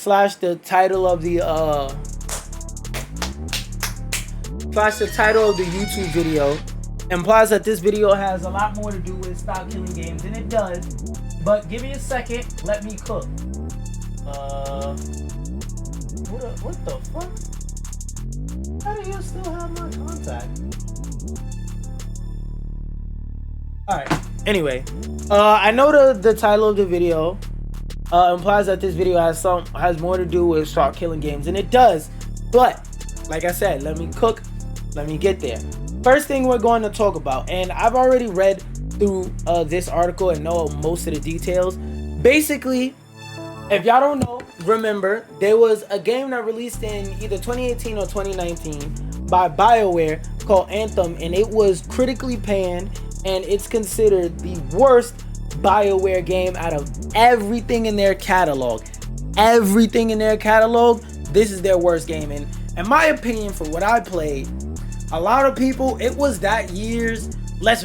slash the title of the YouTube video implies that this video has a lot more to do with stop killing games, and it does. But give me a second, let me cook. What the fuck? How do you still have my contact? Alright, anyway. I know the title of the video implies that this video has more to do with start killing games, and it does. But like I said, let me cook, let me get there. First thing we're going to talk about, and I've already read through this article and know most of the details. Basically, if y'all don't know, remember, there was a game that released in either 2018 or 2019 by BioWare called Anthem, and it was critically panned, and it's considered the worst BioWare game out of everything in their catalog. Everything in their catalog, this is their worst game. And in my opinion, for what I played, a lot of people, it was that year's let's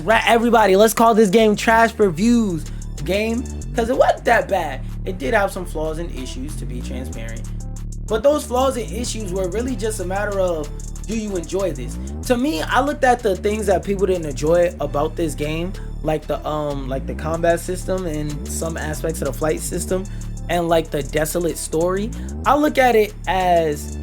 call this game trash reviews game, because it wasn't that bad. It did have some flaws and issues, to be transparent, but those flaws and issues were really just a matter of, do you enjoy this? To me, I looked at the things that people didn't enjoy about this game, like the combat system and some aspects of the flight system, and like the desolate story. I look at it as,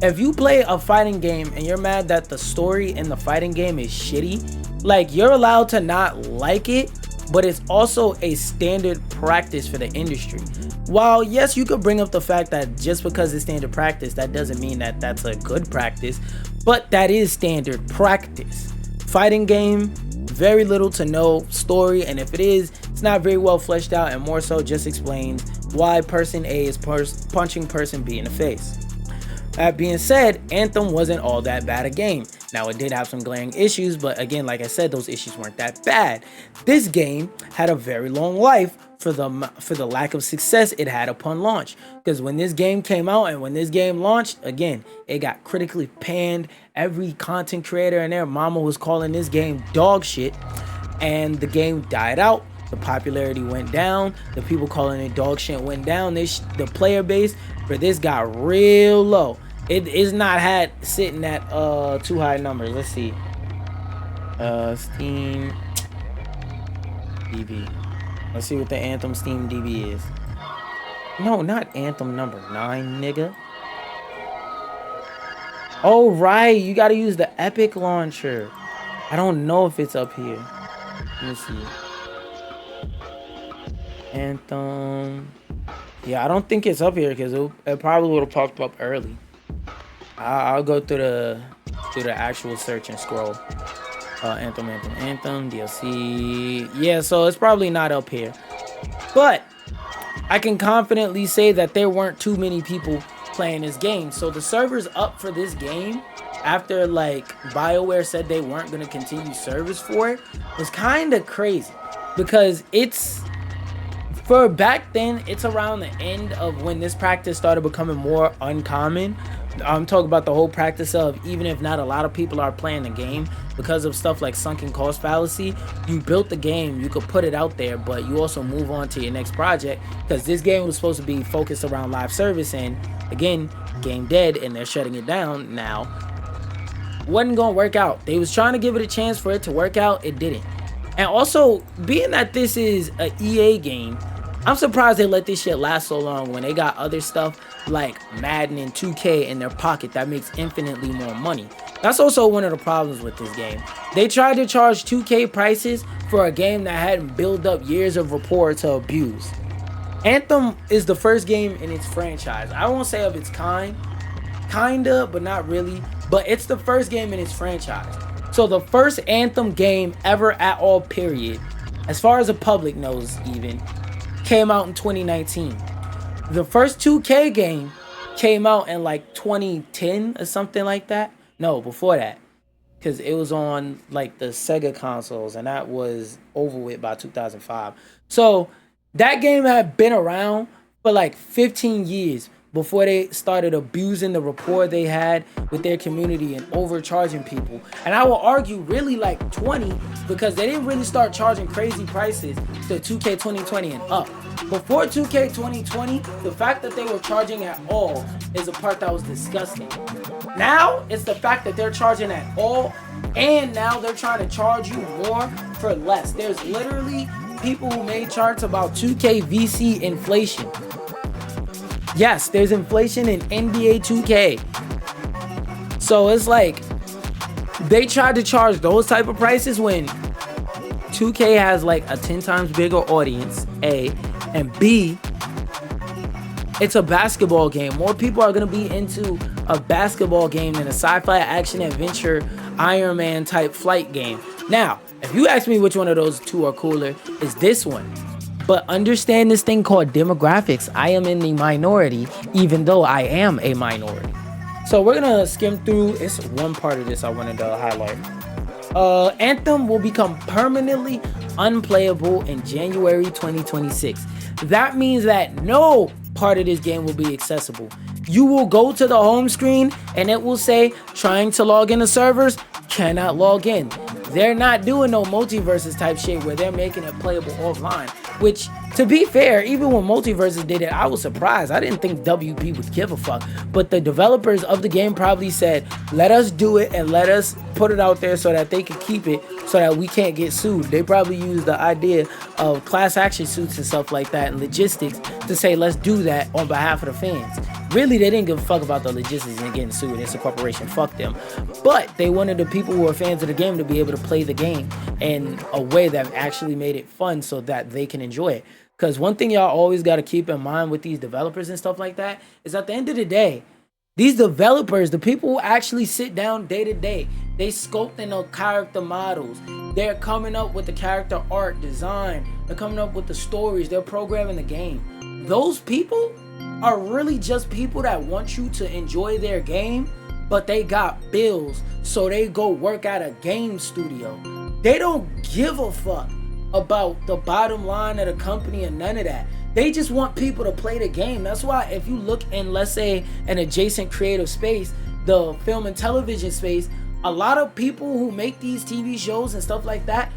if you play a fighting game and you're mad that the story in the fighting game is shitty, like, you're allowed to not like it, but it's also a standard practice for the industry. While yes, you could bring up the fact that just because it's standard practice, that doesn't mean that that's a good practice, but that is standard practice. Fighting game, very little to no story, and if it is, it's not very well fleshed out, and more so just explains why person A is punching person B in the face. That being said, Anthem wasn't all that bad a game. Now, it did have some glaring issues, but again, like I said, those issues weren't that bad. This game had a very long life for the lack of success it had upon launch. Because when this game came out and when this game launched, again, it got critically panned. Every content creator and their mama was calling this game dog shit, and the game died out. The popularity went down. The people calling it dog shit went down. The player base for this got real low. It is not sitting at too high numbers. Let's see. Steam DB. Let's see what the Anthem Steam DB is. No, not Anthem number 9, nigga. Oh, right. You gotta use the Epic launcher. I don't know if it's up here. Let me see. Anthem. Yeah, I don't think it's up here because it probably would have popped up early. I'll go through the actual search and scroll. Anthem DLC. Yeah, so it's probably not up here, but I can confidently say that there weren't too many people playing this game. So the servers up for this game, after like BioWare said they weren't going to continue service for it, was kind of crazy, because it's, for back then, it's around the end of when this practice started becoming more uncommon. I'm talking about the whole practice of, even if not a lot of people are playing the game, because of stuff like sunken cost fallacy, you built the game, you could put it out there, but you also move on to your next project, because this game was supposed to be focused around live service, and again, game dead, and they're shutting it down now. Wasn't gonna work out. They was trying to give it a chance for it to work out, it didn't. And also, being that this is a EA game, I'm surprised they let this shit last so long when they got other stuff like Madden and 2K in their pocket that makes infinitely more money. That's also one of the problems with this game. They tried to charge 2K prices for a game that hadn't built up years of rapport to abuse. Anthem is the first game in its franchise. I won't say of its kinda, but not really. But it's the first game in its franchise. So the first Anthem game ever at all, period, as far as the public knows even, came out in 2019. The first 2K game came out in like 2010 or something like that. No, before that, because it was on like the Sega consoles, and that was over with by 2005. So that game had been around for like 15 years before they started abusing the rapport they had with their community and overcharging people. And I will argue really like 20, because they didn't really start charging crazy prices to 2K 2020 and up. Before 2K 2020, the fact that they were charging at all is the part that was disgusting. Now, it's the fact that they're charging at all, and now they're trying to charge you more for less. There's literally people who made charts about 2K VC inflation. Yes, there's inflation in NBA 2K. So it's like they tried to charge those type of prices when 2K has like a 10 times bigger audience, A, and B, it's a basketball game. More people are going to be into a basketball game than a sci-fi action adventure Iron Man type flight game. Now, if you ask me which one of those two are cooler, it's this one. But understand this thing called demographics. I am in the minority, even though I am a minority. So we're gonna skim through. It's one part of this I wanted to highlight. Anthem will become permanently unplayable in January 2026. That means that no part of this game will be accessible. You will go to the home screen and it will say trying to log into servers, cannot log in. They're not doing no multiverses type shit where they're making it playable offline. Which, to be fair, even when multiverses did it, I was surprised. I didn't think WP would give a fuck. But the developers of the game probably said, let us do it and let us put it out there so that they can keep it so that we can't get sued. They probably used the idea of class action suits and stuff like that and logistics to say, let's do that on behalf of the fans. Really, they didn't give a fuck about the logistics and getting sued. It's a corporation. Fuck them. But they wanted the people who are fans of the game to be able to play the game in a way that actually made it fun so that they can enjoy it. Because one thing y'all always got to keep in mind with these developers and stuff like that is at the end of the day, these developers, the people who actually sit down day to day, they sculpting the character models. They're coming up with the character art design. They're coming up with the stories. They're programming the game. Those people are really just people that want you to enjoy their game, but they got bills, so they go work at a game studio. They don't give a fuck about the bottom line of the company and none of that. They just want people to play the game. That's why if you look in, let's say, an adjacent creative space, the film and television space, a lot of people who make these TV shows and stuff like that,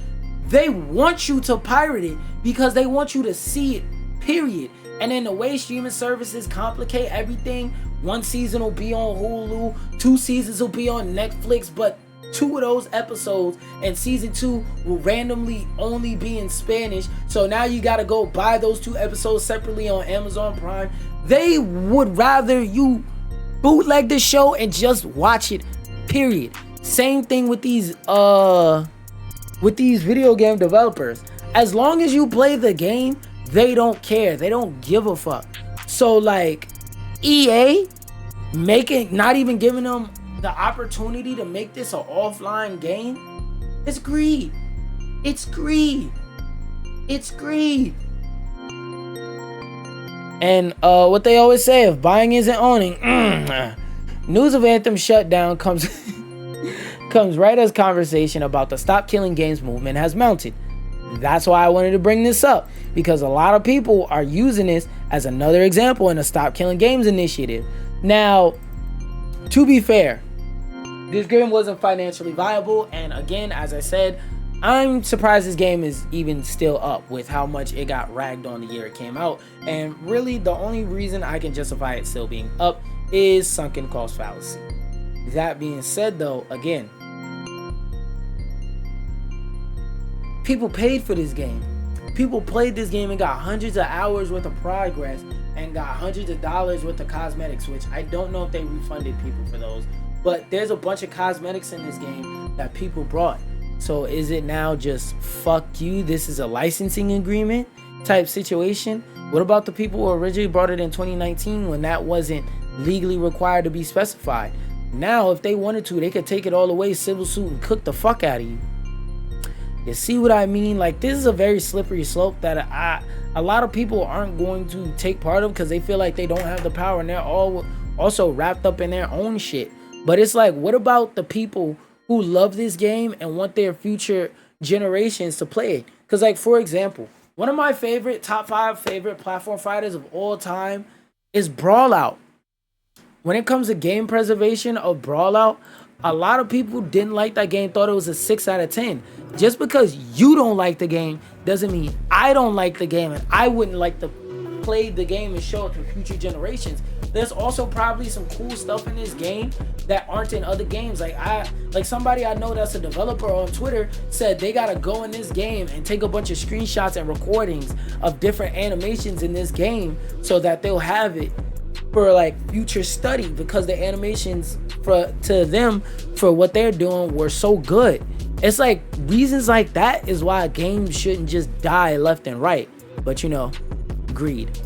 they want you to pirate it because they want you to see it, period. And then the way streaming services complicate everything, one season will be on Hulu, 2 seasons will be on Netflix, but 2 of those episodes and season 2 will randomly only be in Spanish. So now you gotta go buy those 2 episodes separately on Amazon Prime. They would rather you bootleg the show and just watch it, period. Same thing with these video game developers. As long as you play the game, they don't care. They don't give a fuck. So like EA not even giving them the opportunity to make this an offline game, it's greed. It's greed. It's greed. And what they always say, if buying isn't owning, news of Anthem shutdown comes right as conversation about the Stop Killing Games movement has mounted. That's why I wanted to bring this up, because a lot of people are using this as another example in a Stop Killing Games initiative. Now, to be fair, this game wasn't financially viable, and again, as I said, I'm surprised this game is even still up with how much it got ragged on the year it came out. And really, the only reason I can justify it still being up is sunken cost fallacy. That being said, though, again, people paid for this game. People played this game and got hundreds of hours worth of progress and got hundreds of dollars worth of cosmetics, which I don't know if they refunded people for those. But there's a bunch of cosmetics in this game that people brought. So is it now just fuck you, this is a licensing agreement type situation? What about the people who originally brought it in 2019 when that wasn't legally required to be specified? Now, if they wanted to, they could take it all away, civil suit, and cook the fuck out of you. You see what I mean? Like, this is a very slippery slope that a lot of people aren't going to take part of because they feel like they don't have the power, and they're all also wrapped up in their own shit. But it's like, what about the people who love this game and want their future generations to play it? Because, like, for example, one of my top 5 favorite platform fighters of all time is Brawlout. when it comes to game preservation of Brawlout, a lot of people didn't like that game, thought it was a 6 out of 10. Just because you don't like the game doesn't mean I don't like the game and I wouldn't like to play the game and show it to future generations. There's also probably some cool stuff in this game that aren't in other games. Like somebody I know that's a developer on Twitter said they gotta go in this game and take a bunch of screenshots and recordings of different animations in this game so that they'll have it for like future study, because the animations to them for what they're doing were so good. It's like reasons like that is why games shouldn't just die left and right. But you know, greed.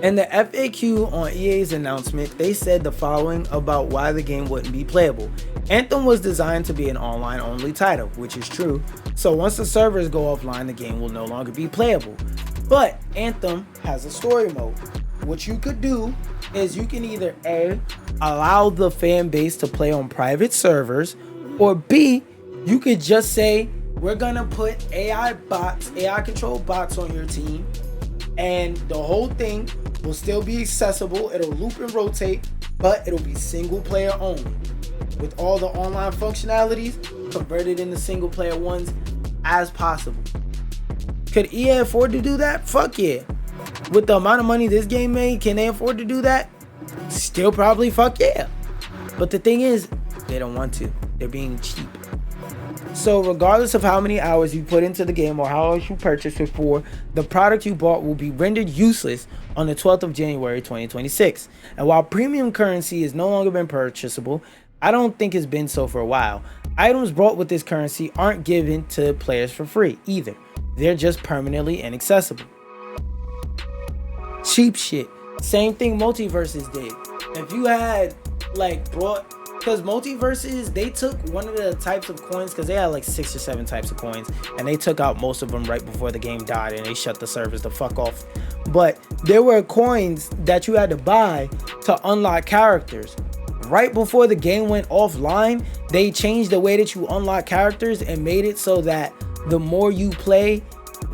In the FAQ on EA's announcement, they said the following about why the game wouldn't be playable. Anthem was designed to be an online only title, which is true. So once the servers go offline, the game will no longer be playable. But Anthem has a story mode. What you could do is you can either A, allow the fan base to play on private servers, or B, you could just say, we're gonna put AI controlled bots on your team, and the whole thing will still be accessible. It'll loop and rotate, but it'll be single player only, with all the online functionalities converted into single player ones as possible. Could EA afford to do that? Fuck yeah. With the amount of money this game made, can they afford to do that? Still probably fuck yeah. But the thing is, they don't want to. They're being cheap. So regardless of how many hours you put into the game or how much you purchased it for, the product you bought will be rendered useless on the 12th of January 2026. And while premium currency has no longer been purchasable, I don't think it's been so for a while. Items bought with this currency aren't given to players for free either. They're just permanently inaccessible. Cheap shit. Same thing Multiverses did. If you had like brought, because Multiverses, they took one of the types of coins, because they had like 6 or 7 types of coins, and they took out most of them right before the game died and they shut the servers the fuck off. But there were coins that you had to buy to unlock characters. Right before the game went offline, they changed the way that you unlock characters and made it so that the more you play,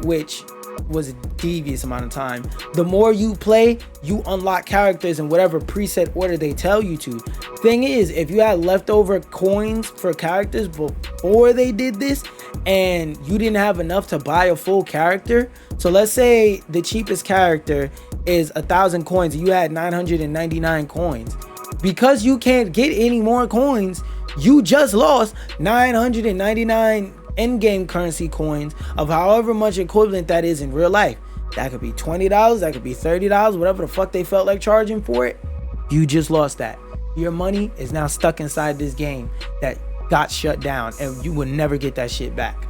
which was a devious amount of time, the more you play, you unlock characters in whatever preset order they tell you to. Thing is, if you had leftover coins for characters before they did this and you didn't have enough to buy a full character, so let's say the cheapest character is 1,000 coins and you had 999 coins, because you can't get any more coins, you just lost 999 in-game currency coins of however much equivalent that is in real life. That could be $20, that could be $30, whatever the fuck they felt like charging for it. You just lost that. Your money is now stuck inside this game that got shut down, and you will never get that shit back.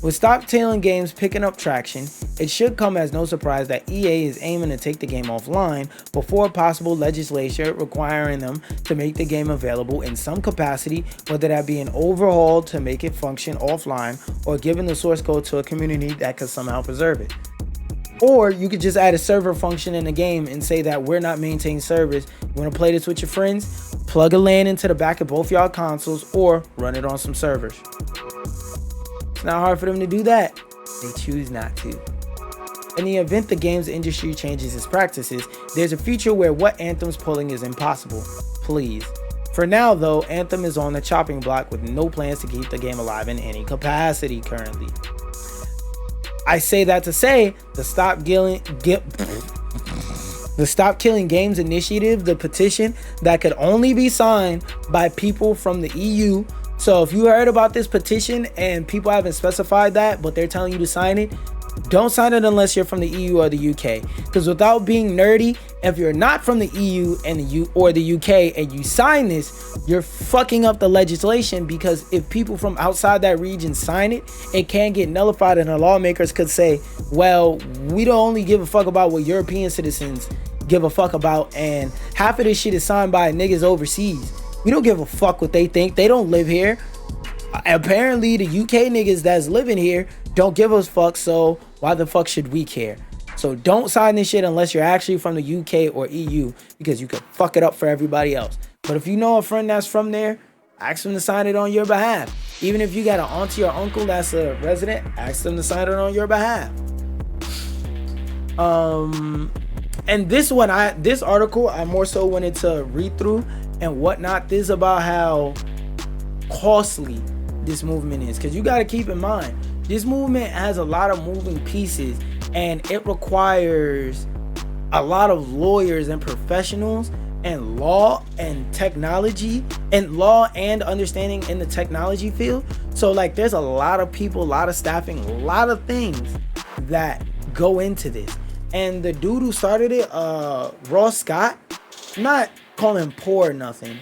With stop tailing games picking up traction, it should come as no surprise that EA is aiming to take the game offline before possible legislation requiring them to make the game available in some capacity, whether that be an overhaul to make it function offline or giving the source code to a community that could somehow preserve it. Or you could just add a server function in the game and say that we're not maintaining servers. You want to play this with your friends? Plug a LAN into the back of both y'all consoles or run it on some servers. It's not hard for them to do that. They choose not to. In the event the games industry changes its practices, there's a future where what Anthem's pulling is impossible. Please. For now though, Anthem is on the chopping block with no plans to keep the game alive in any capacity currently. I say that to say, the Stop Killing Games initiative, the petition that could only be signed by people from the EU. So if you heard about this petition and people haven't specified that, but they're telling you to sign it, don't sign it unless you're from the EU or the UK. Because without being nerdy, if you're not from the EU and the UK and you sign this, you're fucking up the legislation, because if people from outside that region sign it, it can get nullified and the lawmakers could say, well, we don't only give a fuck about what European citizens give a fuck about, and half of this shit is signed by niggas overseas. We don't give a fuck what they think. They don't live here. Apparently the UK niggas that's living here don't give us fuck, so why the fuck should we care? So don't sign this shit unless you're actually from the UK or EU, because you could fuck it up for everybody else. But if you know a friend that's from there, ask them to sign it on your behalf. Even if you got an auntie or uncle that's a And this article, I more so wanted to read through and whatnot. This is about how costly this movement is, because you got to keep in mind, this movement has a lot of moving pieces, and it requires a lot of lawyers and professionals and law and technology and law and understanding in the technology field. So like there's a lot of people, a lot of staffing, a lot of things that go into this. And the dude who started it, Ross Scott, I'm not calling him poor or nothing,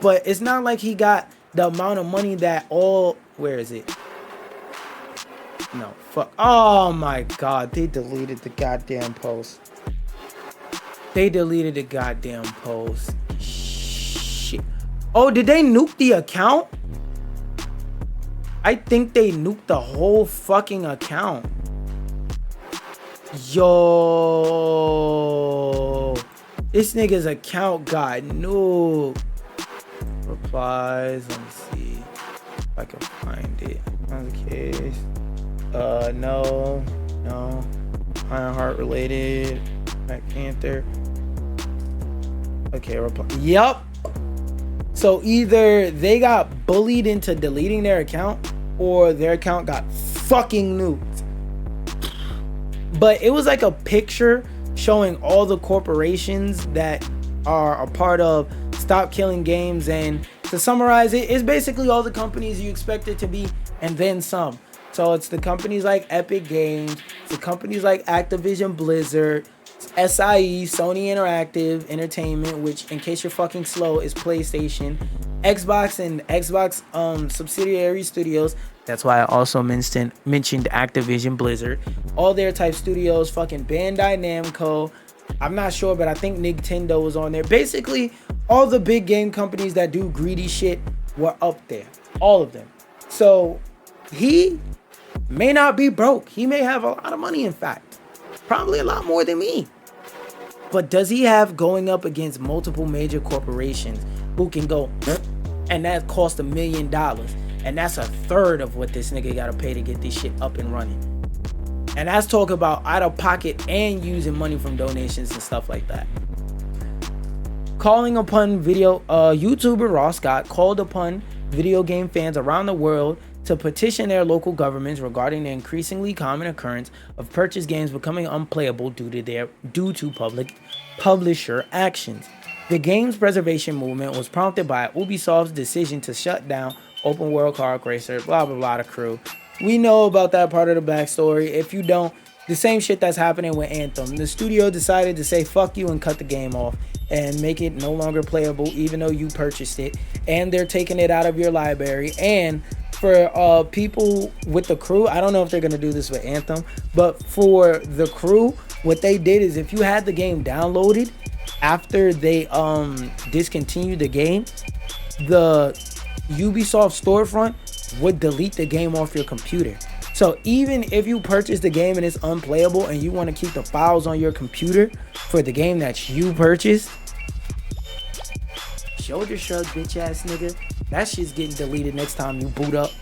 but it's not like he got the amount of money that where is it? No, fuck. Oh my God, they deleted the goddamn post. Shit. Oh, did they nuke the account? I think they nuked the whole fucking account. Yo, this nigga's account got nuked. Replies, let me see if I can find it. Okay. No. Ironheart related. Black Panther. Okay, reply. Yup. So either they got bullied into deleting their account, or their account got fucking nuked. But it was like a picture showing all the corporations that are a part of Stop Killing Games, and to summarize it, it's basically all the companies you expect it to be and then some. So it's the companies like Epic Games, it's the companies like Activision Blizzard, SIE, Sony Interactive Entertainment, which in case you're fucking slow is PlayStation, Xbox and Xbox subsidiary studios. That's why I also mentioned Activision Blizzard, all their type studios, fucking Bandai Namco. I'm not sure, but I think Nintendo was on there. Basically, all the big game companies that do greedy shit were up there. All of them. So he may not be broke. He may have a lot of money, in fact. Probably a lot more than me. But does he have going up against multiple major corporations who can go, and that cost $1 million? And that's a third of what this nigga gotta pay to get this shit up and running. And that's talking about out of pocket and using money from donations and stuff like that. Calling upon YouTuber Ross Scott called upon video game fans around the world to petition their local governments regarding the increasingly common occurrence of purchased games becoming unplayable due to public publisher actions. The games preservation movement was prompted by Ubisoft's decision to shut down open world car racer, blah blah blah, the crew. We know about that part of the backstory. If you don't, the same shit that's happening with Anthem. The studio decided to say fuck you and cut the game off and make it no longer playable even though you purchased it, and they're taking it out of your library. And for people with the crew, I don't know if they're gonna do this with Anthem, but for the crew, what they did is if you had the game downloaded after they discontinued the game, the Ubisoft storefront would delete the game off your computer. So even if you purchase the game and it's unplayable and you want to keep the files on your computer for the game that you purchased, shoulder shrug, bitch ass nigga, that shit's getting deleted next time you boot up.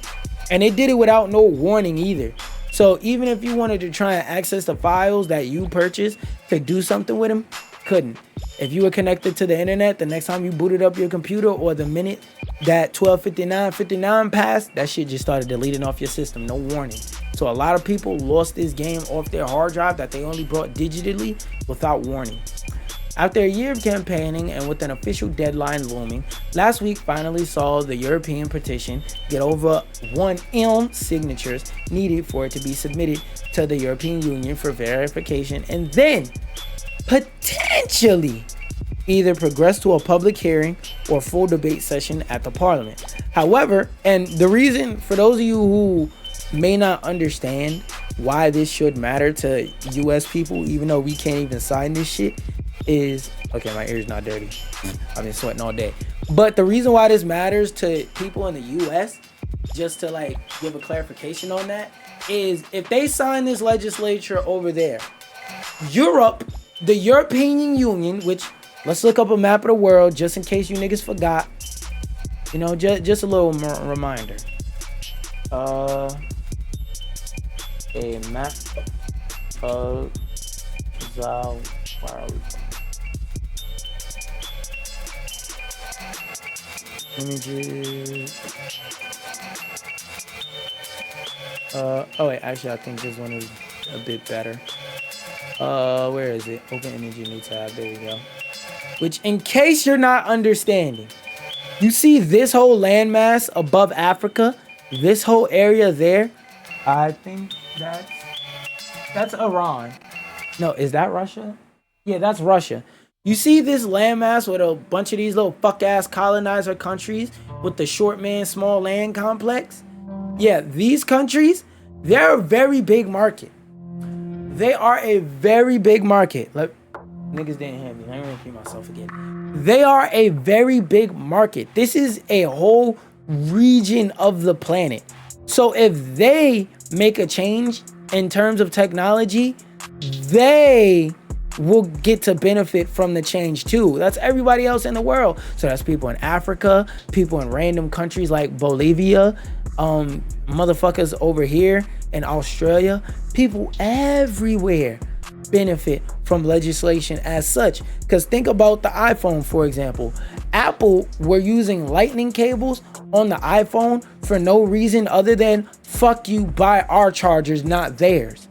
And they did it without no warning either. So even if you wanted to try and access the files that you purchased to do something with them, couldn't. If you were connected to the internet, the next time you booted up your computer or the minute that 12:59 passed, that shit just started deleting off your system, no warning. So a lot of people lost this game off their hard drive that they only brought digitally without warning. After a year of campaigning and with an official deadline looming, last week finally saw the European petition get over 1 million signatures needed for it to be submitted to the European Union for verification and then potentially either progress to a public hearing or full debate session at the parliament. However, and the reason for those of you who may not understand why this should matter to US people, even though we can't even sign this shit, is, okay, my ear's not dirty. I've been sweating all day. But the reason why this matters to people in the US, just to like give a clarification on that, is if they sign this legislature over there, Europe, the European Union, which, let's look up a map of the world just in case you niggas forgot. You know, just a little reminder. A map of the Where are we? Images. Oh wait, actually I think this one is a bit better. Where is it? Open image in new tab. There we go. Which, in case you're not understanding, you see this whole landmass above Africa, this whole area there. I think that's Iran. No, is that Russia? Yeah, that's Russia. You see this landmass with a bunch of these little fuck ass colonizer countries with the short man, small land complex? Yeah, these countries, they're a very big market. They are a very big market. Like, niggas didn't hear me. Let me repeat myself again. They are a very big market. This is a whole region of the planet. So if they make a change in terms of technology, they will get to benefit from the change too. That's everybody else in the world. So that's people in Africa, people in random countries like Bolivia, motherfuckers over here in Australia. People everywhere benefit from legislation as such. Because think about the iPhone, for example. Apple were using lightning cables on the iPhone for no reason other than fuck you, buy our chargers, not theirs.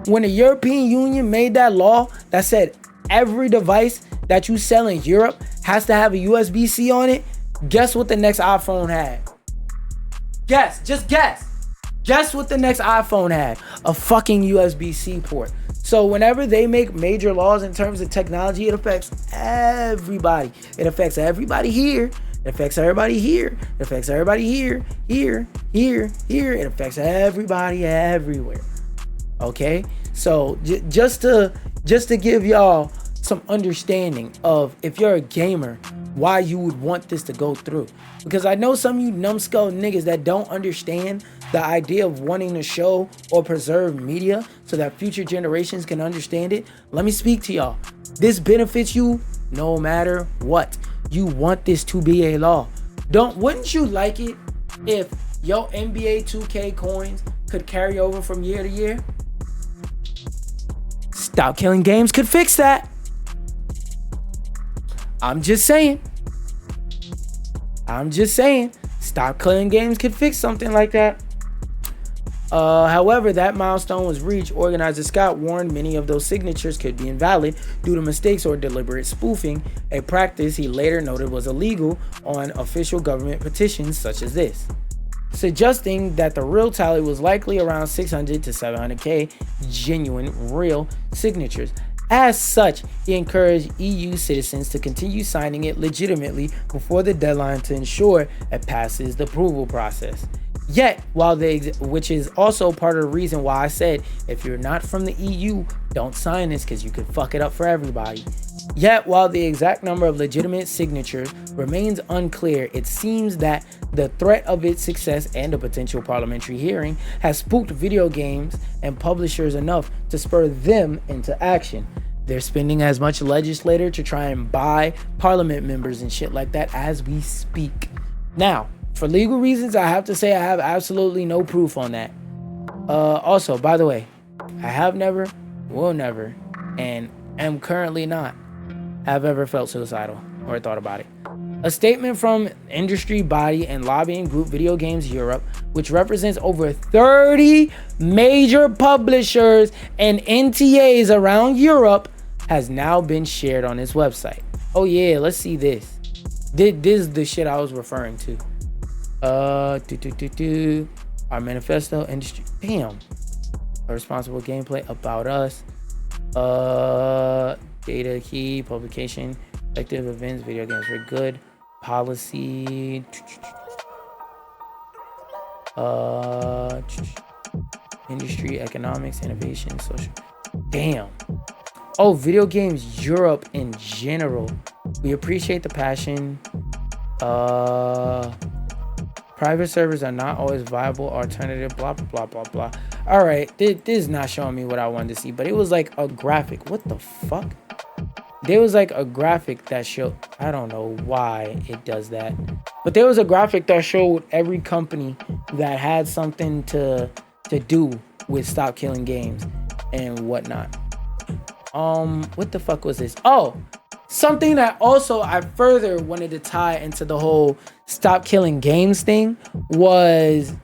When the European Union made that law that said every device that you sell in Europe has to have a USB-C on it, guess what the next iPhone had? Guess, just guess. Guess what the next iPhone had? A fucking USB-C port. So whenever they make major laws in terms of technology, it affects everybody. It affects everybody here. It affects everybody here. It affects everybody here, here, here, here. It affects everybody everywhere. Okay, so just to give y'all some understanding of, if you're a gamer, why you would want this to go through. Because I know some of you numbskull niggas that don't understand the idea of wanting to show or preserve media so that future generations can understand it. Let me speak to y'all. This benefits you no matter what. You want this to be a law. Wouldn't you like it if your NBA 2K coins could carry over from year to year? Stop Killing Games could fix that. I'm just saying. Stop Killing Games could fix something like that. However, that milestone was reached. Organizer Scott warned many of those signatures could be invalid due to mistakes or deliberate spoofing, a practice he later noted was illegal on official government petitions such as this, suggesting that the real tally was likely around 600 to 700k genuine real signatures. As such, he encouraged EU citizens to continue signing it legitimately before the deadline to ensure it passes the approval process. Yet, which is also part of the reason why I said, if you're not from the EU, don't sign this because you could fuck it up for everybody. Yet, while the exact number of legitimate signatures remains unclear, it seems that the threat of its success and a potential parliamentary hearing has spooked video games and publishers enough to spur them into action. They're spending as much legislator to try and buy parliament members and shit like that as we speak. Now, for legal reasons, I have to say I have absolutely no proof on that. Also, by the way, I have never, will never, and am currently not have ever felt suicidal or thought about it. A statement from industry body and lobbying group Video Games Europe, which represents over 30 major publishers and NTAs around Europe, has now been shared on its website. Oh yeah, let's see this. This is the shit I was referring to. Our manifesto, industry, damn. A responsible gameplay, about us, data key, publication, effective events, video games for good, policy, industry, economics, innovation, social. Damn. Oh, Video Games Europe in general. We appreciate the passion. Private servers are not always viable alternative, blah, blah, blah, blah, blah. All right, this is not showing me what I wanted to see, but it was like a graphic. What the fuck? There was like a graphic that showed, I don't know why it does that, but there was a graphic that showed every company that had something to do with Stop Killing Games and whatnot. what the fuck was this? Oh, something that also I further wanted to tie into the whole stop killing games thing was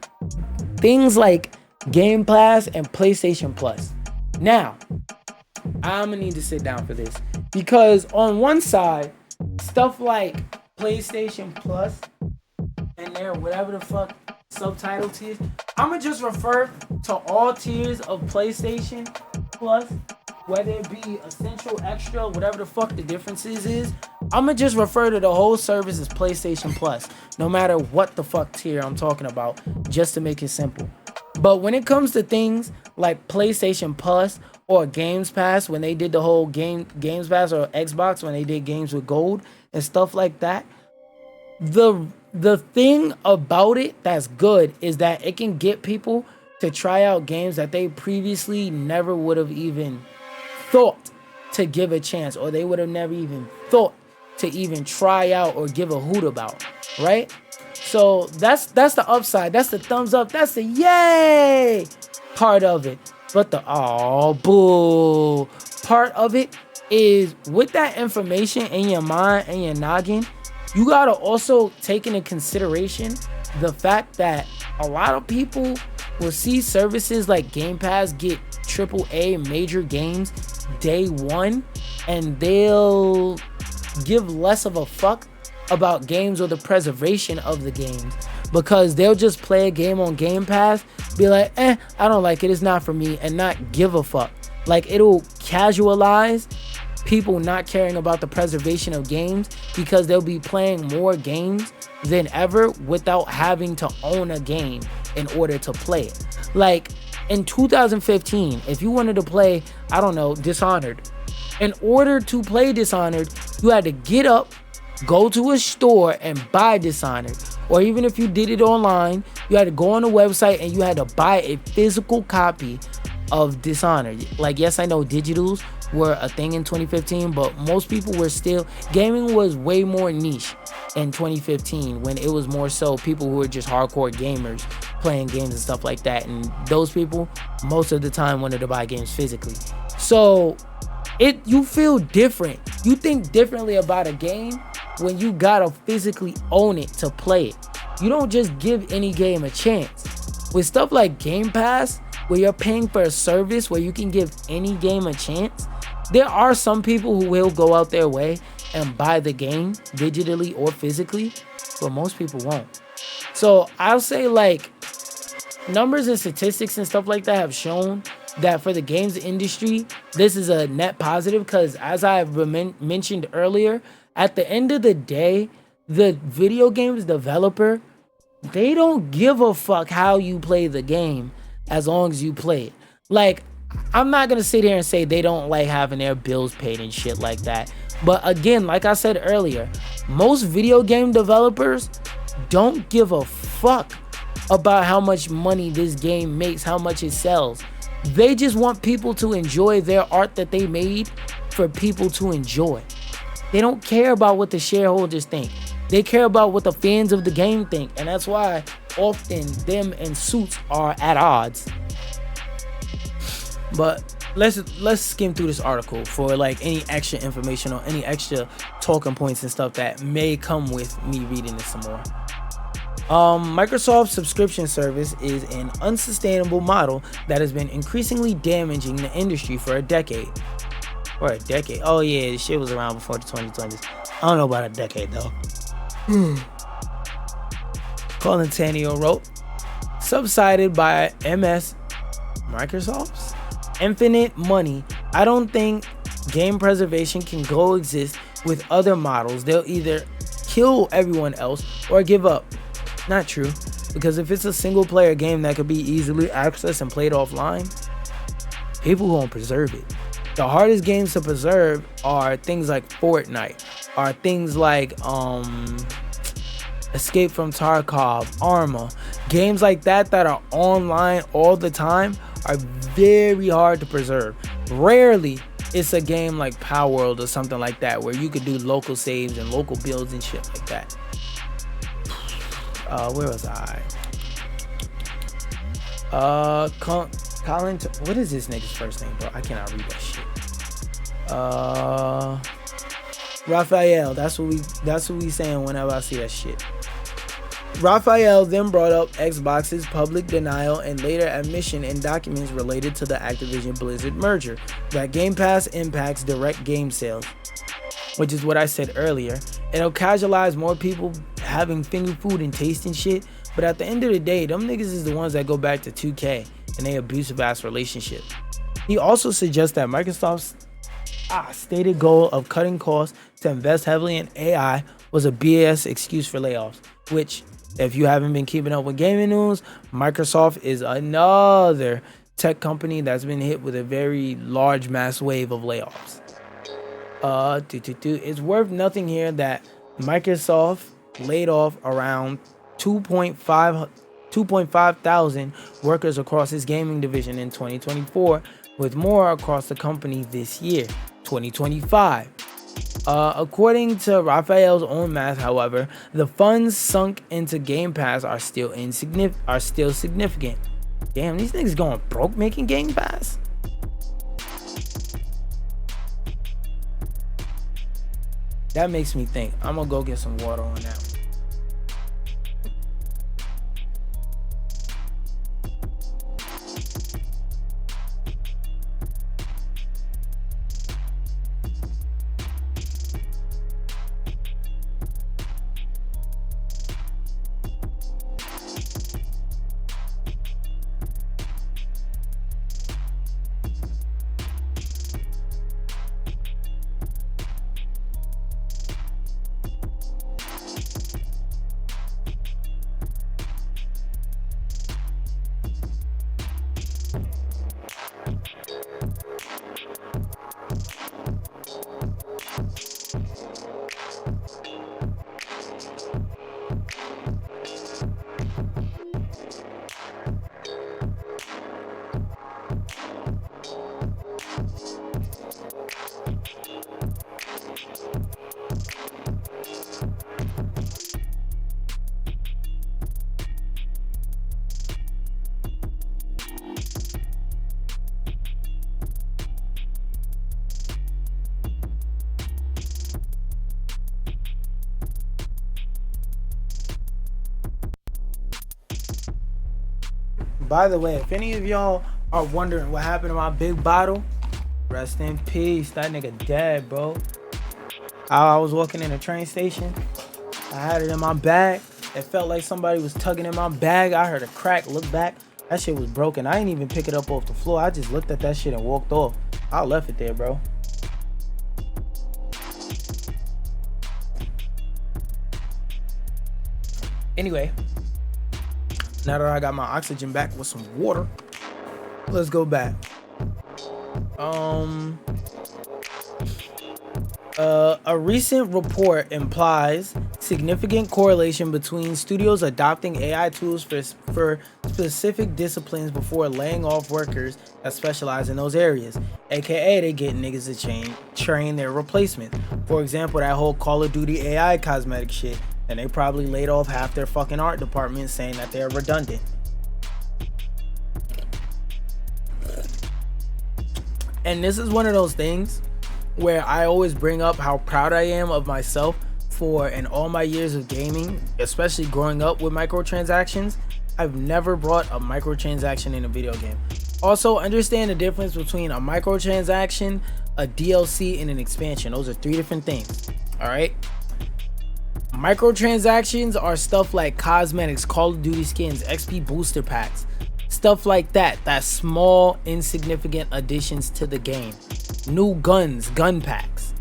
things like Game Pass and PlayStation Plus. Now, I'm gonna need to sit down for this because on one side, stuff like PlayStation Plus and their whatever the fuck subtitle tiers, I'm gonna just refer to all tiers of PlayStation Plus, whether it be essential, extra, whatever the fuck the differences is. I'm gonna just refer to the whole service as PlayStation Plus, no matter what the fuck tier I'm talking about, just to make it simple. But when it comes to things like PlayStation Plus or Games Pass, when they did the whole Games Pass, or Xbox when they did games with gold and stuff like that, the thing about it that's good is that it can get people to try out games that they previously never would have even thought to give a chance, or they would have never even thought to even try out or give a hoot about, right? So that's the upside, that's the thumbs up, that's the yay part of it. But the oh boo part of it is, with that information in your mind and your noggin, you gotta also take into consideration the fact that a lot of people will see services like Game Pass get AAA major games day one, and they'll give less of a fuck about games or the preservation of the games, because they'll just play a game on Game Pass, be like, I don't like it, it's not for me, and not give a fuck. Like, it'll casualize people not caring about the preservation of games, because they'll be playing more games than ever without having to own a game in order to play it. Like, in 2015, if you wanted to play, I don't know, Dishonored, in order to play Dishonored, you had to get up, go to a store and buy Dishonored. Or even if you did it online, you had to go on a website and you had to buy a physical copy of Dishonored. Like, yes, I know digitals were a thing in 2015, but most people were still, gaming was way more niche in 2015, when it was more so people who were just hardcore gamers playing games and stuff like that, and those people most of the time wanted to buy games physically. So you feel different, you think differently about a game when you gotta physically own it to play it. You don't just give any game a chance. With stuff like Game Pass, where you're paying for a service where you can give any game a chance, there are some people who will go out their way and buy the game digitally or physically, but most people won't. So I'll say, like, numbers and statistics and stuff like that have shown that for the games industry, this is a net positive, because as I've mentioned earlier, at the end of the day, the video games developer, they don't give a fuck how you play the game as long as you play it. Like, I'm not gonna sit here and say they don't like having their bills paid and shit like that. But again, like I said earlier, most video game developers don't give a fuck about how much money this game makes, how much it sells. They just want people to enjoy their art that they made for people to enjoy. They don't care about what the shareholders think. They care about what the fans of the game think. And that's why often them and Suits are at odds. But let's skim through this article for like any extra information or any extra talking points and stuff that may come with me reading this some more. Microsoft's subscription service is an unsustainable model that has been increasingly damaging the industry for a decade. For a decade? Oh yeah, this shit was around before the 2020s. I don't know about a decade though. Colin Tanio wrote, subsided by Microsoft's infinite money, I don't think game preservation can coexist with other models. They'll either kill everyone else or give up. Not true, because if it's a single player game that could be easily accessed and played offline, people won't preserve it. The hardest games to preserve are things like Fortnite, are things like Escape from Tarkov, Arma. Games like that are online all the time are very hard to preserve. Rarely it's a game like Power World or something like that where you could do local saves and local builds and shit like that. Where was I? Colin, what is this nigga's first name, bro? I cannot read that shit. Raphael, that's what we saying whenever I see that shit. Raphael then brought up Xbox's public denial and later admission in documents related to the Activision Blizzard merger that Game Pass impacts direct game sales, which is what I said earlier. It'll casualize more people having finger food and tasting shit, but at the end of the day, them niggas is the ones that go back to 2K and they abusive ass relationship. He also suggests that Microsoft's stated goal of cutting costs to invest heavily in AI was a BS excuse for layoffs, which, if you haven't been keeping up with gaming news, Microsoft is another tech company that's been hit with a very large mass wave of layoffs. It's worth nothing here that Microsoft laid off around 2.5 thousand workers across its gaming division in 2024, with more across the company this year, 2025. According to Raphael's own math, however, the funds sunk into Game Pass are still significant. Damn, these niggas going broke making Game Pass? That makes me think. I'm gonna go get some water on that one. By the way, if any of y'all are wondering what happened to my big bottle, rest in peace. That nigga dead, bro. I was walking in a train station. I had it in my bag. It felt like somebody was tugging in my bag. I heard a crack, looked back. That shit was broken. I didn't even pick it up off the floor. I just looked at that shit and walked off. I left it there, bro. Anyway, now that I got my oxygen back with some water, let's go back. A recent report implies significant correlation between studios adopting AI tools for specific disciplines before laying off workers that specialize in those areas, aka they get niggas to train their replacement. For example, that whole Call of Duty AI cosmetic shit, and they probably laid off half their fucking art department saying that they're redundant. And this is one of those things where I always bring up how proud I am of myself for, in all my years of gaming, especially growing up with microtransactions, I've never brought a microtransaction in a video game. Also, understand the difference between a microtransaction, a DLC, and an expansion. Those are three different things. Alright? Microtransactions are stuff like cosmetics, Call of Duty skins, XP booster packs, stuff like that. That's small, insignificant additions to the game. New guns, gun packs,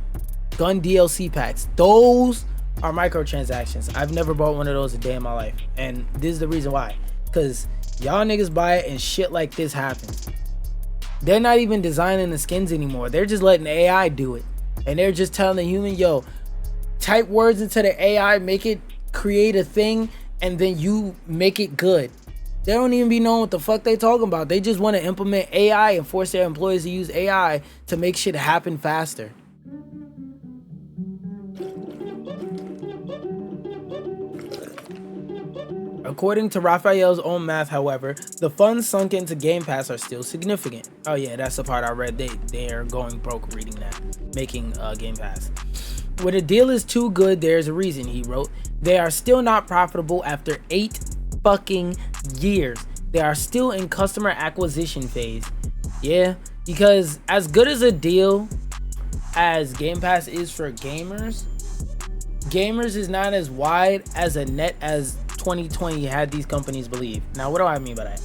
gun DLC packs. Those are microtransactions. I've never bought one of those a day in my life. And this is the reason why. Because y'all niggas buy it and shit like this happens. They're not even designing the skins anymore. They're just letting AI do it. And they're just telling the human, yo, type words into the AI, make it create a thing, and then you make it good. They don't even be knowing what the fuck they talking about. They just want to implement AI and force their employees to use AI to make shit happen faster. According to Raphael's own math, however, the funds sunk into Game Pass are still significant. Oh yeah, that's the part I read. They are going broke reading that, making Game Pass. When a deal is too good, there's a reason, he wrote. They are still not profitable after 8 fucking years. They are still in customer acquisition phase. Yeah, because as good as a deal as Game Pass is for gamers is not as wide as a net as 2020 had these companies believe. Now, what do I mean by that?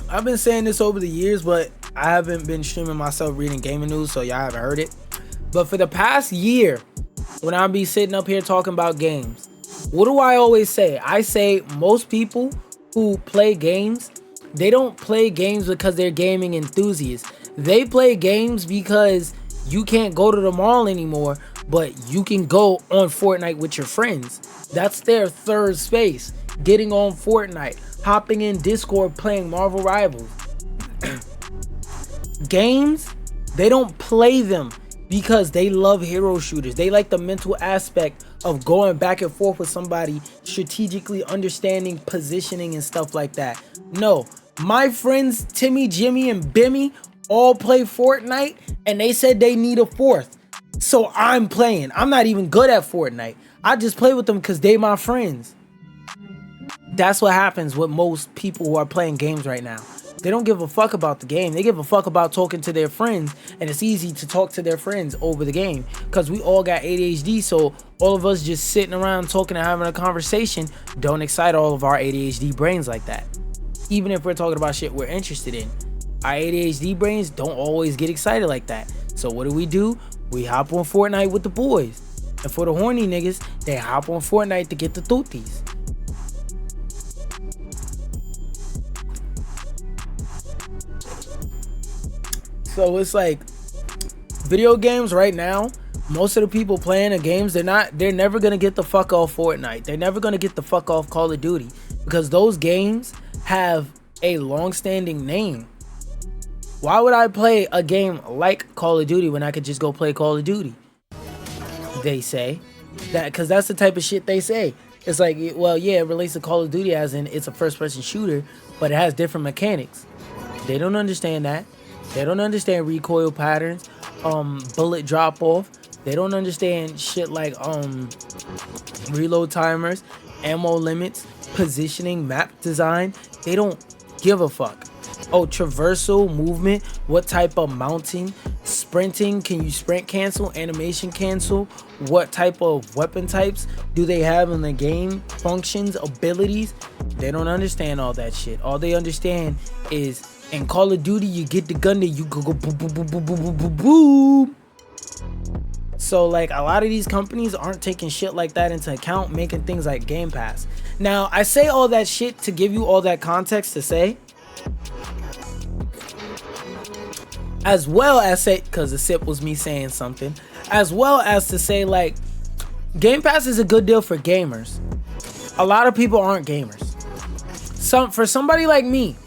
I've been saying this over the years, but I haven't been streaming myself reading gaming news, so y'all haven't heard it. But for the past year, when I be sitting up here talking about games, what do I always say? I say most people who play games, they don't play games because they're gaming enthusiasts. They play games because you can't go to the mall anymore, but you can go on Fortnite with your friends. That's their third space. Getting on Fortnite, hopping in Discord, playing Marvel Rivals. Games, they don't play them because they love hero shooters. They like the mental aspect of going back and forth with somebody, strategically understanding positioning and stuff like that. No, my friends Timmy, Jimmy, and Bimmy all play Fortnite, and they said they need a fourth. So I'm playing. I'm not even good at Fortnite. I just play with them because they my friends. That's what happens with most people who are playing games right now. They don't give a fuck about the game. They give a fuck about talking to their friends, and it's easy to talk to their friends over the game because we all got ADHD, so all of us just sitting around talking and having a conversation don't excite all of our ADHD brains like that. Even if we're talking about shit we're interested in, our ADHD brains don't always get excited like that. So what do? We hop on Fortnite with the boys. And for the horny niggas, they hop on Fortnite to get the tooties. So it's like video games right now, most of the people playing the games, they're never gonna get the fuck off Fortnite. They're never gonna get the fuck off Call of Duty because those games have a long-standing name. Why would I play a game like Call of Duty when I could just go play Call of Duty? They say that because that's the type of shit they say. It's like, well, yeah, it relates to Call of Duty as in it's a first-person shooter, but it has different mechanics. They don't understand that. They don't understand recoil patterns, bullet drop off. They don't understand shit like reload timers, ammo limits, positioning, map design. They don't give a fuck. Oh, traversal movement, what type of mounting, sprinting, can you sprint cancel, animation cancel, what type of weapon types do they have in the game, functions, abilities. They don't understand all that shit. All they understand is in Call of Duty, you get the gun that you go boom, boom, boom, boom, boom, boom, boom, boom. So like a lot of these companies aren't taking shit like that into account, making things like Game Pass. Now, I say all that shit to give you all that context to say, as well as say, because the sip was me saying something, as well as to say like, Game Pass is a good deal for gamers. A lot of people aren't gamers. For somebody like me,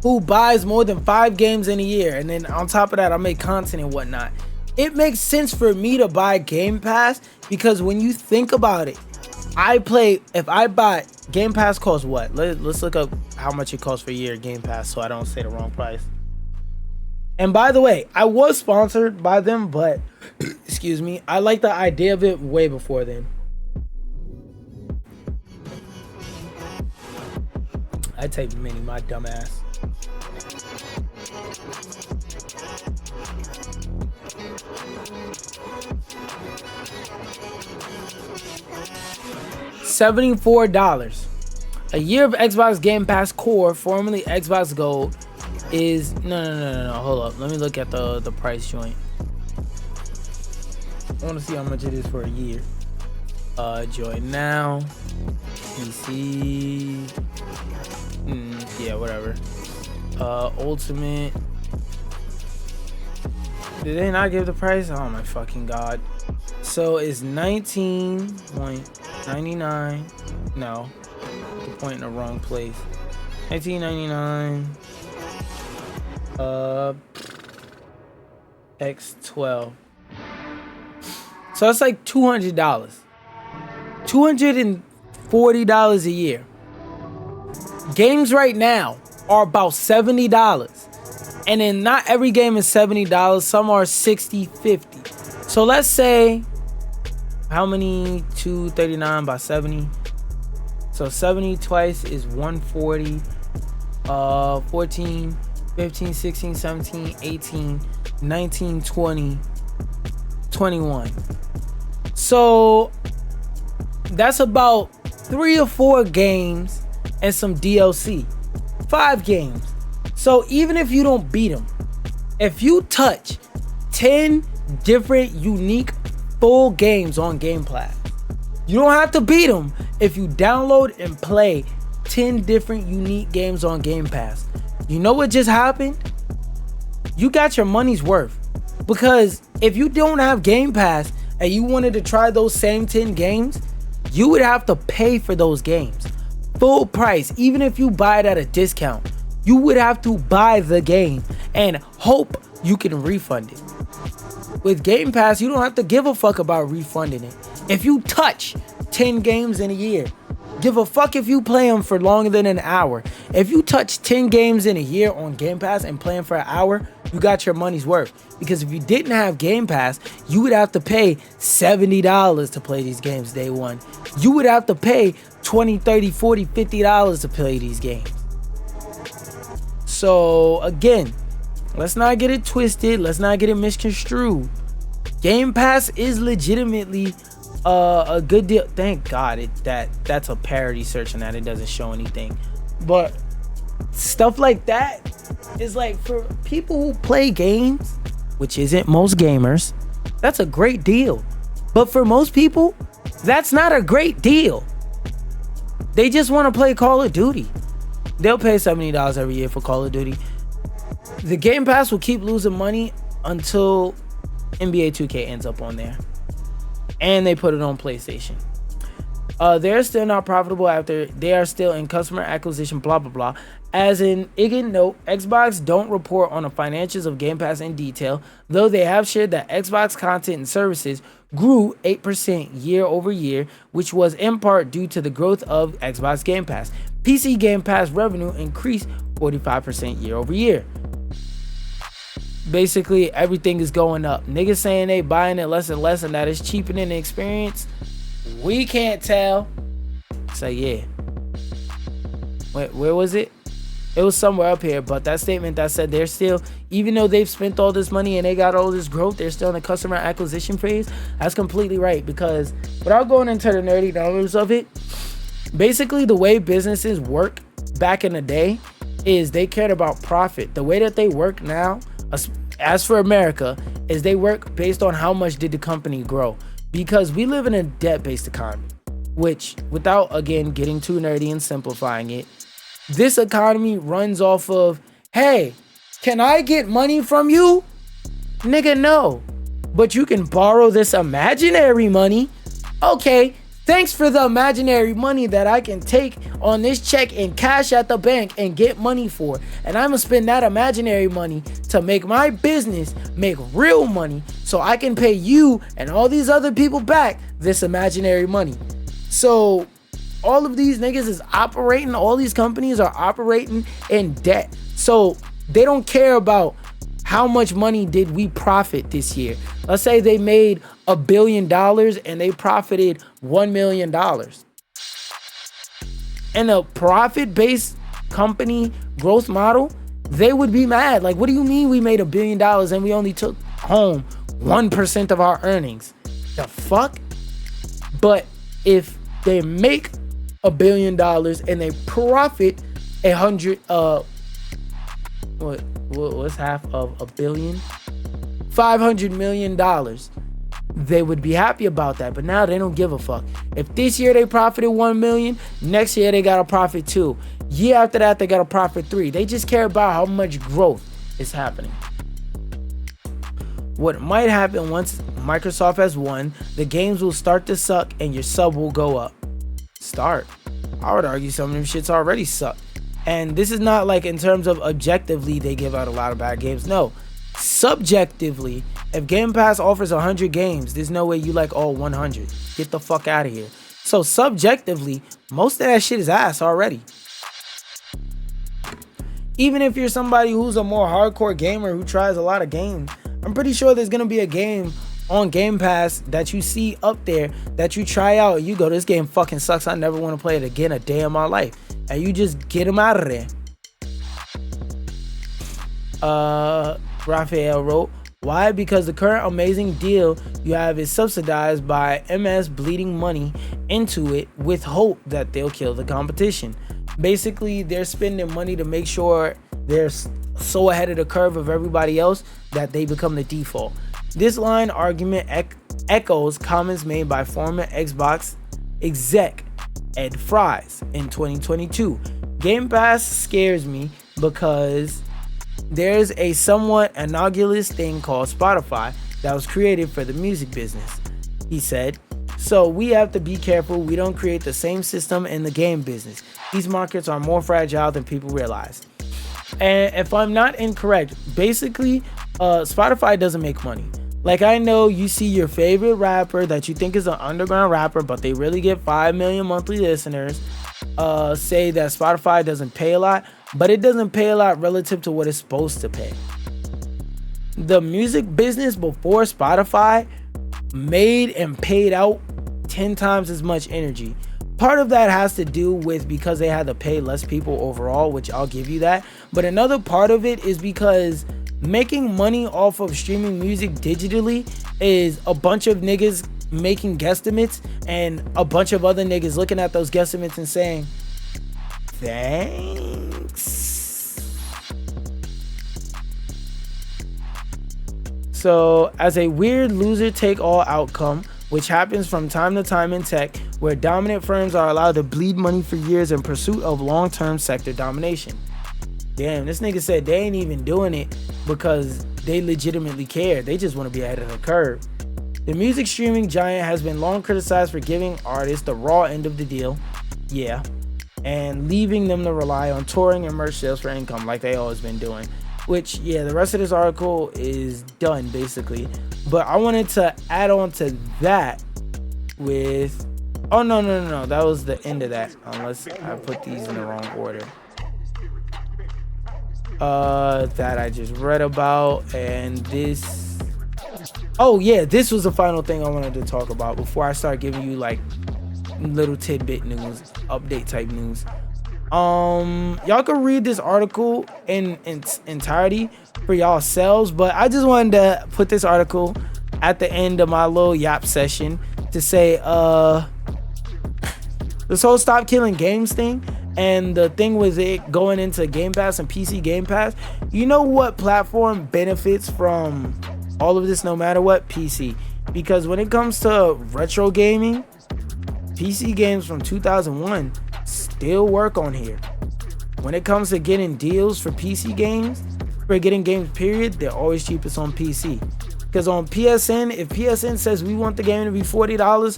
who buys more than 5 games in a year, and then on top of that, I make content and whatnot, it makes sense for me to buy Game Pass because when you think about it, if I buy, Game Pass costs what? Let's look up how much it costs for a year Game Pass so I don't say the wrong price. And by the way, I was sponsored by them, but excuse me, I like the idea of it way before then. I typed mini, my dumb ass. $74. A year of Xbox Game Pass Core, formerly Xbox Gold, is no. Hold up. Let me look at the price joint. I want to see how much it is for a year. Join now. PC. Yeah, whatever. Ultimate. Did they not give the price? Oh my fucking god. So it's 19.99. No, the point in the wrong place. 19.99. X12. So that's like $200. $240 a year. Games right now are about $70. And then not every game is $70. Some are $60, $50. So let's say, how many? 239 by 70. So 70 twice is 140. 14, 15, 16, 17, 18, 19, 20, 21. So that's about 3 or 4 games and some DLC. 5 games. So even if you don't beat them, if you touch 10 different unique full games on Game Pass, you don't have to beat them. If you download and play 10 different unique games on Game Pass, you know what just happened? You got your money's worth. Because if you don't have Game Pass and you wanted to try those same 10 games, you would have to pay for those games. Full price. Even if you buy it at a discount, you would have to buy the game and hope you can refund it. With Game Pass, you don't have to give a fuck about refunding it. If you touch 10 games in a year, give a fuck if you play them for longer than an hour. If you touch 10 games in a year on Game Pass and play them for an hour, you got your money's worth. Because if you didn't have Game Pass, you would have to pay $70 to play these games day one. You would have to pay $20, $30, $40, $50 to play these games. So again, let's not get it twisted. Let's not get it misconstrued. Game Pass is legitimately a good deal. Thank God that's a parody search and that it doesn't show anything. But stuff like that is like for people who play games, which isn't most gamers, that's a great deal. But for most people, that's not a great deal. They just want to play Call of Duty. They'll pay $70 every year for Call of Duty. The Game Pass will keep losing money until NBA 2K ends up on there. And they put it on PlayStation. They're still not profitable after they are still in customer acquisition, blah, blah, blah. As in, again, note, Xbox don't report on the financials of Game Pass in detail, though they have shared that Xbox content and services grew 8% year over year, which was in part due to the growth of Xbox Game Pass. PC Game Pass revenue increased 45% year over year. Basically, everything is going up. Niggas saying they buying it less and less and that is cheapening the experience. We can't tell. So yeah. Where was it? It was somewhere up here, but that statement that said they're still, even though they've spent all this money and they got all this growth, they're still in the customer acquisition phase. That's completely right, because without going into the nerdy numbers of it, basically the way businesses work back in the day is they cared about profit. The way that they work now, as for America, is they work based on how much did the company grow, because we live in a debt-based economy, which, without again getting too nerdy and simplifying it, this economy runs off of, hey, can I get money from you? Nigga, no. But you can borrow this imaginary money. Okay, thanks for the imaginary money that I can take on this check and cash at the bank and get money for. And I'm gonna spend that imaginary money to make my business make real money so I can pay you and all these other people back this imaginary money. So all of these niggas is operating, all these companies are operating in debt. So they don't care about how much money did we profit this year. Let's say they made $1 billion and they profited $1 million. In a profit-based company growth model, they would be mad. Like, what do you mean we made $1 billion and we only took home 1% of our earnings? The fuck? But if they make $1 billion and they profit 100, what's half of $1 billion? $500 million. They would be happy about that, but now they don't give a fuck. If this year they profited 1 million, next year they got a profit 2. Year after that, they got a profit 3. They just care about how much growth is happening. What might happen once Microsoft has won, the games will start to suck and your sub will go up. Start. I would argue some of them shits already suck. And this is not like in terms of objectively they give out a lot of bad games. No. Subjectively, if Game Pass offers 100 games, there's no way you like all 100. Get the fuck out of here. So subjectively, most of that shit is ass already. Even if you're somebody who's a more hardcore gamer who tries a lot of games, I'm pretty sure there's gonna be a game on Game Pass that you see up there that you try out. You go, this game fucking sucks. I never want to play it again a day in my life. And you just get them out of there. Raphael wrote, why? Because the current amazing deal you have is subsidized by MS bleeding money into it with hope that they'll kill the competition. Basically, they're spending money to make sure they're so ahead of the curve of everybody else that they become the default. This line argument echoes comments made by former Xbox exec Ed Fries in 2022. Game Pass scares me because there's a somewhat analogous thing called Spotify that was created for the music business, he said. So we have to be careful we don't create the same system in the game business. These markets are more fragile than people realize. And if I'm not incorrect, basically, Spotify doesn't make money. Like, I know you see your favorite rapper that you think is an underground rapper, but they really get 5 million monthly listeners, say that Spotify doesn't pay a lot, but it doesn't pay a lot relative to what it's supposed to pay. The music business before Spotify made and paid out 10 times as much energy. Part of that has to do with because they had to pay less people overall, which I'll give you that. But another part of it is because making money off of streaming music digitally is a bunch of niggas making guesstimates and a bunch of other niggas looking at those guesstimates and saying, thanks. So as a weird loser take all outcome, which happens from time to time in tech, where dominant firms are allowed to bleed money for years in pursuit of long-term sector domination. Damn, this nigga said they ain't even doing it because they legitimately care. They just want to be ahead of the curve. The music streaming giant has been long criticized for giving artists the raw end of the deal, yeah, and leaving them to rely on touring and merch sales for income like they always been doing. Which, yeah, the rest of this article is done basically. But I wanted to add on to that with, oh no, that was the end of that, unless I put these in the wrong order. That I just read about, and this, oh yeah, this was the final thing I wanted to talk about before I start giving you like little tidbit news, update type news. Y'all can read this article in its entirety for y'all selves, but I just wanted to put this article at the end of my little yap session to say this whole stop killing games thing and the thing with it going into Game Pass and PC Game Pass. You know what platform benefits from all of this no matter what? PC. Because when it comes to retro gaming, PC games from 2001 still work on here. When it comes to getting deals for PC games, for getting games period, they're always cheapest on PC. Because on PSN, if PSN says we want the game to be $40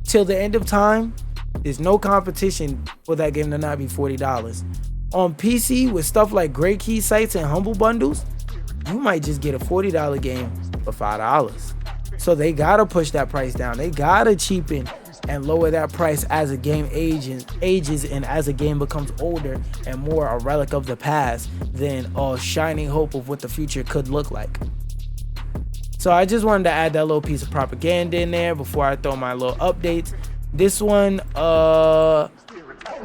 till the end of time, there's no competition for that game to not be $40. On PC, with stuff like Great Key sites and Humble Bundles, you might just get a $40 game for $5. So they gotta push that price down. They gotta cheapen and lower that price as a game ages and as a game becomes older and more a relic of the past than a shining hope of what the future could look like. So I just wanted to add that little piece of propaganda in there before I throw my little updates. This one,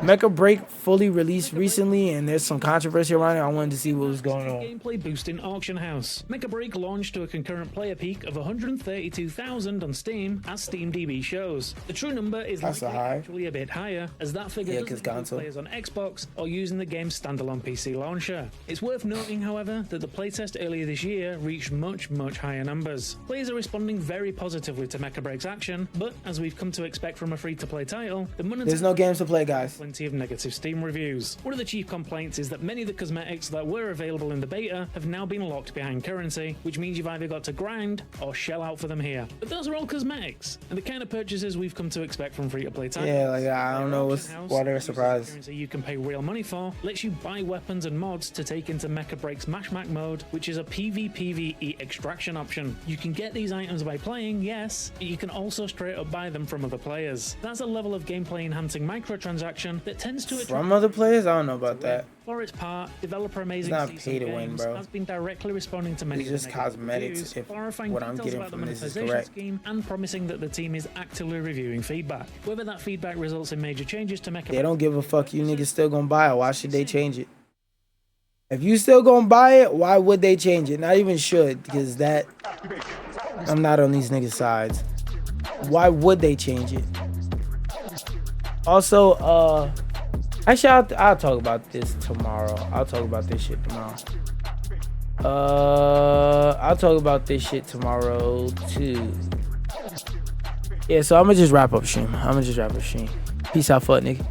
Mecha Break fully released recently, and there's some controversy around it. I wanted to see what was going on. Gameplay boosting auction house. Mecha Break launched to a concurrent player peak of 132,000 on Steam, as SteamDB shows. The true number is actually a bit higher, as that figure doesn't include players on Xbox or using the game's standalone PC launcher. It's worth noting, however, that the playtest earlier this year reached much higher numbers. Players are responding very positively to Mecha Break's action, but as we've come to expect from a free-to-play title, the money there's no games to play, guys. plenty of negative Steam reviews. One of the chief complaints is that many of the cosmetics that were available in the beta have now been locked behind currency, which means you've either got to grind or shell out for them here. But those are all cosmetics, and the kind of purchases we've come to expect from free-to-play titles. Yeah, like I don't know why they're surprised. Currency you can pay real money for lets you buy weapons and mods to take into Mecha Break's Mashmak mode, which is a PvPvE extraction option. You can get these items by playing, yes, but you can also straight up buy them from other players. That's a level of gameplay enhancing microtransaction that tends to from other players. I don't know about that. For its part, developer Amazing it's not pay to win, bro. Has been directly responding to many it's just cosmetics. If what I'm getting from this is correct, scheme and promising that the team is actively reviewing feedback. Whether that feedback results in major changes to Mecha, they don't give a fuck. You niggas still gonna buy it. Why should they change it? If you still gonna buy it, why would they change it? Not even should, because that I'm not on these niggas' sides. Why would they change it? Also, actually, I'll talk about this tomorrow. I'll talk about this shit tomorrow. I'll talk about this shit tomorrow too. Yeah, so I'm gonna just wrap up stream. Peace out, fuck nigga.